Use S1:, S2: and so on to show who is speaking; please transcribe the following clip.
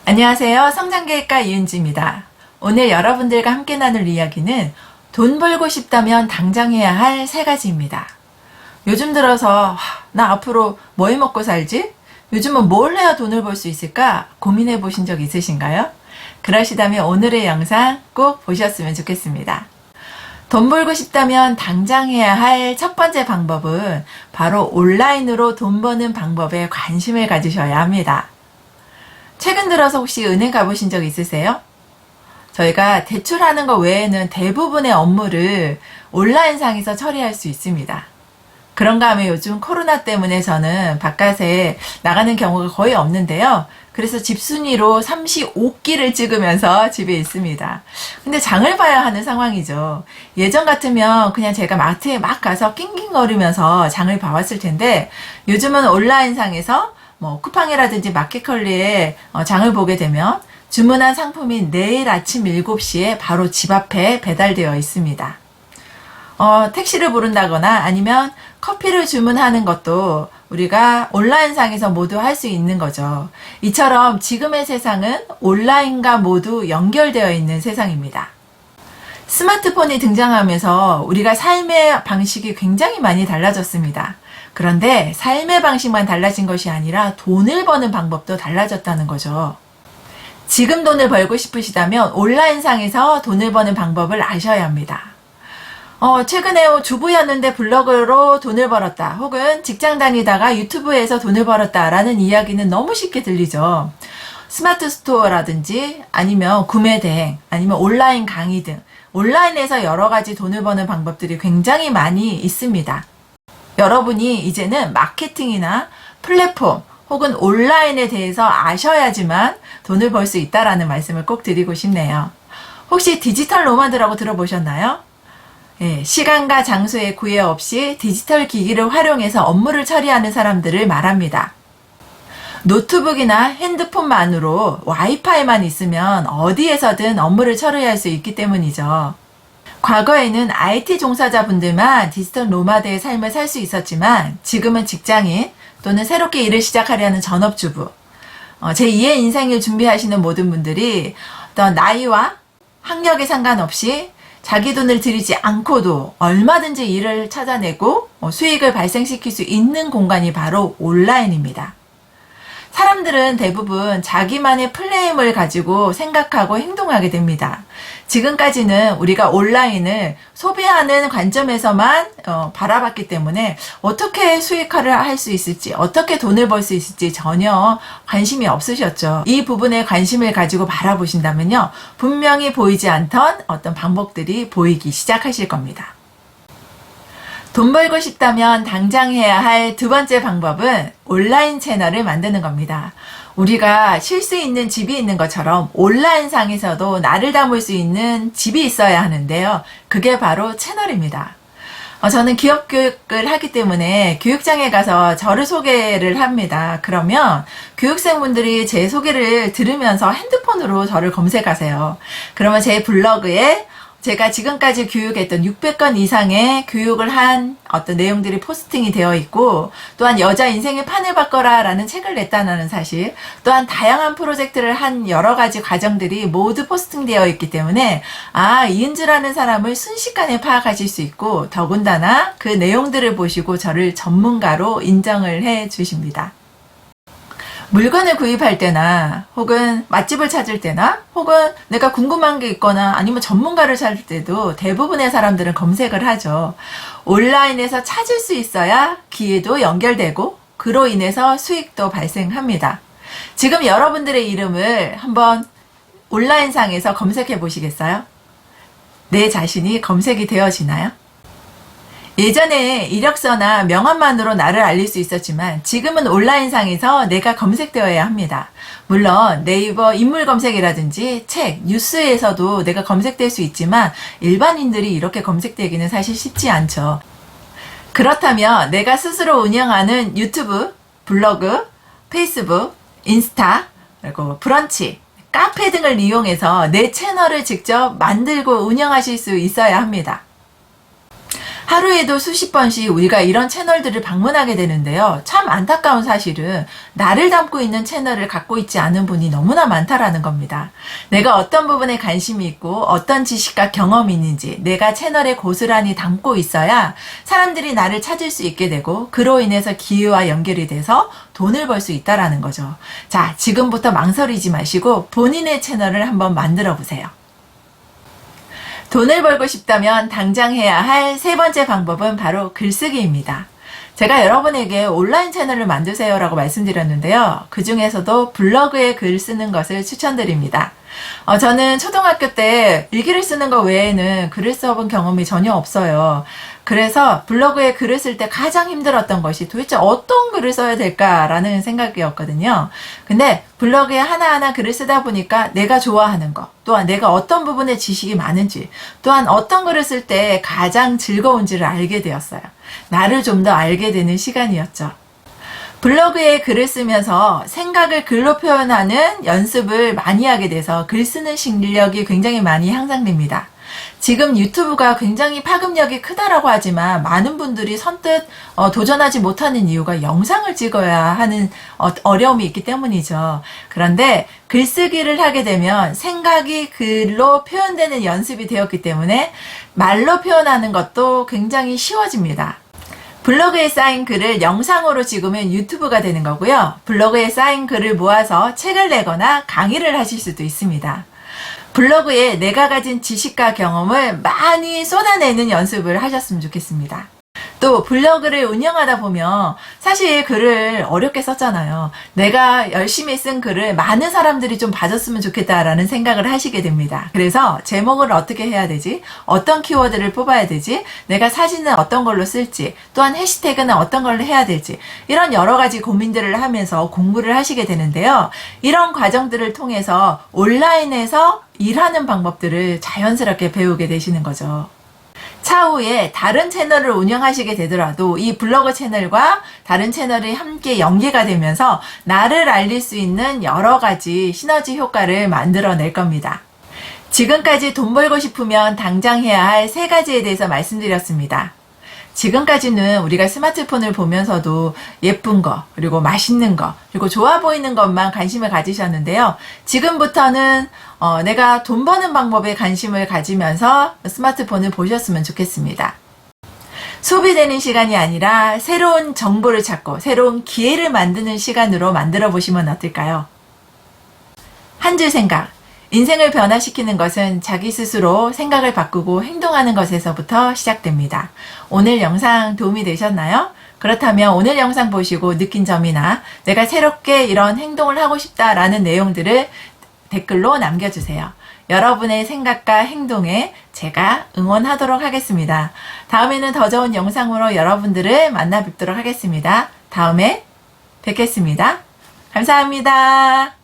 S1: 안녕하세요. 성장계획가 이은지입니다. 오늘 여러분들과 함께 나눌 이야기는 돈 벌고 싶다면 당장 해야 할 3가지입니다. 요즘 들어서 나 앞으로 뭐 해 먹고 살지? 요즘은 뭘 해야 돈을 벌 수 있을까? 고민해 보신 적 있으신가요? 그러시다면 오늘의 영상 꼭 보셨으면 좋겠습니다. 돈 벌고 싶다면 당장 해야 할 첫 번째 방법은 바로 온라인으로 돈 버는 방법에 관심을 가지셔야 합니다. 최근 들어서 혹시 은행 가보신 적 있으세요? 저희가 대출하는 것 외에는 대부분의 업무를 온라인상에서 처리할 수 있습니다. 그런가 하면 요즘 코로나 때문에 저는 바깥에 나가는 경우가 거의 없는데요. 그래서 집순이로 35끼를 찍으면서 집에 있습니다. 근데 장을 봐야 하는 상황이죠. 예전 같으면 그냥 제가 마트에 막 가서 낑낑거리면서 장을 봐왔을 텐데 요즘은 온라인상에서 쿠팡이라든지 마켓컬리에 장을 보게 되면 주문한 상품이 내일 아침 7시에 바로 집 앞에 배달되어 있습니다. 택시를 부른다거나 아니면 커피를 주문하는 것도 우리가 온라인상에서 모두 할 수 있는 거죠. 이처럼 지금의 세상은 온라인과 모두 연결되어 있는 세상입니다. 스마트폰이 등장하면서 우리가 삶의 방식이 굉장히 많이 달라졌습니다. 그런데 삶의 방식만 달라진 것이 아니라 돈을 버는 방법도 달라졌다는 거죠. 지금 돈을 벌고 싶으시다면 온라인상에서 돈을 버는 방법을 아셔야 합니다. 최근에 주부였는데 블로그로 돈을 벌었다. 혹은 직장 다니다가 유튜브에서 돈을 벌었다. 라는 이야기는 너무 쉽게 들리죠. 스마트 스토어라든지 아니면 구매 대행, 아니면 온라인 강의 등 온라인에서 여러 가지 돈을 버는 방법들이 굉장히 많이 있습니다. 여러분이 이제는 마케팅이나 플랫폼 혹은 온라인에 대해서 아셔야지만 돈을 벌 수 있다라는 말씀을 꼭 드리고 싶네요. 혹시 디지털 노마드라고 들어보셨나요? 시간과 장소의 구애 없이 디지털 기기를 활용해서 업무를 처리하는 사람들을 말합니다. 노트북이나 핸드폰만으로 와이파이만 있으면 어디에서든 업무를 처리할 수 있기 때문이죠. 과거에는 IT 종사자분들만 디지털 노마드의 삶을 살 수 있었지만 지금은 직장인 또는 새롭게 일을 시작하려는 전업주부, 제2의 인생을 준비하시는 모든 분들이 어떤 나이와 학력에 상관없이 자기 돈을 들이지 않고도 얼마든지 일을 찾아내고 수익을 발생시킬 수 있는 공간이 바로 온라인입니다. 사람들은 대부분 자기만의 플레임을 가지고 생각하고 행동하게 됩니다. 지금까지는 우리가 온라인을 소비하는 관점에서만 바라봤기 때문에 어떻게 수익화를 할 수 있을지, 어떻게 돈을 벌 수 있을지 전혀 관심이 없으셨죠. 이 부분에 관심을 가지고 바라보신다면요, 분명히 보이지 않던 어떤 방법들이 보이기 시작하실 겁니다. 돈 벌고 싶다면 당장 해야 할 2번째 방법은 온라인 채널을 만드는 겁니다. 우리가 쉴 수 있는 집이 있는 것처럼 온라인상에서도 나를 담을 수 있는 집이 있어야 하는데요. 그게 바로 채널입니다. 저는 기업 교육을 하기 때문에 교육장에 가서 저를 소개를 합니다. 그러면 교육생분들이 제 소개를 들으면서 핸드폰으로 저를 검색하세요. 그러면 제 블로그에 제가 지금까지 교육했던 600건 이상의 교육을 한 어떤 내용들이 포스팅이 되어 있고, 또한 여자 인생의 판을 바꿔라 라는 책을 냈다는 사실, 또한 다양한 프로젝트를 한 여러 가지 과정들이 모두 포스팅되어 있기 때문에 이은주라는 사람을 순식간에 파악하실 수 있고, 더군다나 그 내용들을 보시고 저를 전문가로 인정을 해 주십니다. 물건을 구입할 때나 혹은 맛집을 찾을 때나 혹은 내가 궁금한 게 있거나 아니면 전문가를 찾을 때도 대부분의 사람들은 검색을 하죠. 온라인에서 찾을 수 있어야 기회도 연결되고 그로 인해서 수익도 발생합니다. 지금 여러분들의 이름을 한번 온라인상에서 검색해 보시겠어요? 내 자신이 검색이 되어지나요? 예전에 이력서나 명함만으로 나를 알릴 수 있었지만 지금은 온라인상에서 내가 검색되어야 합니다. 물론 네이버 인물 검색이라든지 책, 뉴스에서도 내가 검색될 수 있지만 일반인들이 이렇게 검색되기는 사실 쉽지 않죠. 그렇다면 내가 스스로 운영하는 유튜브, 블로그, 페이스북, 인스타, 그리고 브런치, 카페 등을 이용해서 내 채널을 직접 만들고 운영하실 수 있어야 합니다. 하루에도 수십 번씩 우리가 이런 채널들을 방문하게 되는데요. 참 안타까운 사실은 나를 담고 있는 채널을 갖고 있지 않은 분이 너무나 많다라는 겁니다. 내가 어떤 부분에 관심이 있고 어떤 지식과 경험이 있는지 내가 채널에 고스란히 담고 있어야 사람들이 나를 찾을 수 있게 되고 그로 인해서 기회와 연결이 돼서 돈을 벌 수 있다라는 거죠. 자, 지금부터 망설이지 마시고 본인의 채널을 한번 만들어 보세요. 돈을 벌고 싶다면 당장 해야 할 세 번째 방법은 바로 글쓰기입니다. 제가 여러분에게 온라인 채널을 만드세요라고 말씀드렸는데요. 그 중에서도 블로그에 글 쓰는 것을 추천드립니다. 저는 초등학교 때 일기를 쓰는 것 외에는 글을 써본 경험이 전혀 없어요. 그래서 블로그에 글을 쓸 때 가장 힘들었던 것이 도대체 어떤 글을 써야 될까라는 생각이었거든요. 근데 블로그에 하나하나 글을 쓰다 보니까 내가 좋아하는 것, 또한 내가 어떤 부분에 지식이 많은지, 또한 어떤 글을 쓸 때 가장 즐거운지를 알게 되었어요. 나를 좀 더 알게 되는 시간이었죠. 블로그에 글을 쓰면서 생각을 글로 표현하는 연습을 많이 하게 돼서 글 쓰는 실력이 굉장히 많이 향상됩니다. 지금 유튜브가 굉장히 파급력이 크다라고 하지만 많은 분들이 선뜻 도전하지 못하는 이유가 영상을 찍어야 하는 어려움이 있기 때문이죠. 그런데 글쓰기를 하게 되면 생각이 글로 표현되는 연습이 되었기 때문에 말로 표현하는 것도 굉장히 쉬워집니다. 블로그에 쌓인 글을 영상으로 찍으면 유튜브가 되는 거고요. 블로그에 쌓인 글을 모아서 책을 내거나 강의를 하실 수도 있습니다. 블로그에 내가 가진 지식과 경험을 많이 쏟아내는 연습을 하셨으면 좋겠습니다. 또 블로그를 운영하다 보면 사실 글을 어렵게 썼잖아요. 내가 열심히 쓴 글을 많은 사람들이 좀 봐줬으면 좋겠다라는 생각을 하시게 됩니다. 그래서 제목을 어떻게 해야 되지? 어떤 키워드를 뽑아야 되지? 내가 사진은 어떤 걸로 쓸지, 또한 해시태그는 어떤 걸로 해야 될지, 이런 여러 가지 고민들을 하면서 공부를 하시게 되는데요. 이런 과정들을 통해서 온라인에서 일하는 방법들을 자연스럽게 배우게 되시는 거죠. 차후에 다른 채널을 운영하시게 되더라도 이 블로그 채널과 다른 채널이 함께 연계가 되면서 나를 알릴 수 있는 여러 가지 시너지 효과를 만들어낼 겁니다. 지금까지 돈 벌고 싶으면 당장 해야 할 세 가지에 대해서 말씀드렸습니다. 지금까지는 우리가 스마트폰을 보면서도 예쁜 거, 그리고 맛있는 거, 그리고 좋아 보이는 것만 관심을 가지셨는데요. 지금부터는 내가 돈 버는 방법에 관심을 가지면서 스마트폰을 보셨으면 좋겠습니다. 소비되는 시간이 아니라 새로운 정보를 찾고 새로운 기회를 만드는 시간으로 만들어 보시면 어떨까요? 한 줄 생각. 인생을 변화시키는 것은 자기 스스로 생각을 바꾸고 행동하는 것에서부터 시작됩니다. 오늘 영상 도움이 되셨나요? 그렇다면 오늘 영상 보시고 느낀 점이나 내가 새롭게 이런 행동을 하고 싶다라는 내용들을 댓글로 남겨주세요. 여러분의 생각과 행동에 제가 응원하도록 하겠습니다. 다음에는 더 좋은 영상으로 여러분들을 만나 뵙도록 하겠습니다. 다음에 뵙겠습니다. 감사합니다.